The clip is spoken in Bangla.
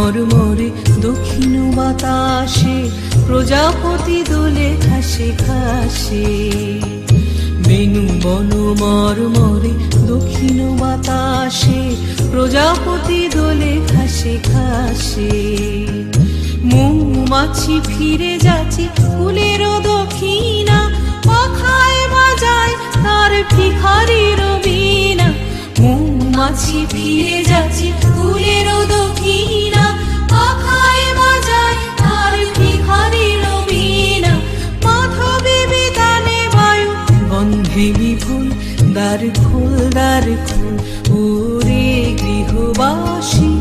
মরমরে দক্ষিণ বাতাসে প্রজাপতি দোলে ঘাসে ঘাসে। বেনু বন মরমরে দক্ষিণ বাতাসে প্রজাপতি দোলে ঘাসে ঘাসে। মৌমাছি ফিরে যাচ্ছে ফুলেরও দক্ষিণা, পাখায় বাজায় তার ভিখারির বীণা। মৌমাছি ফিরে যাচ্ছে ফুলেরও দক্ষিণা, পাখায় বাজায় তার ভিখারির বীণা। মাধবী বিতানে বায়ু গন্ধে বিপুল, দ্বার খোল ওরে গৃহবাসী।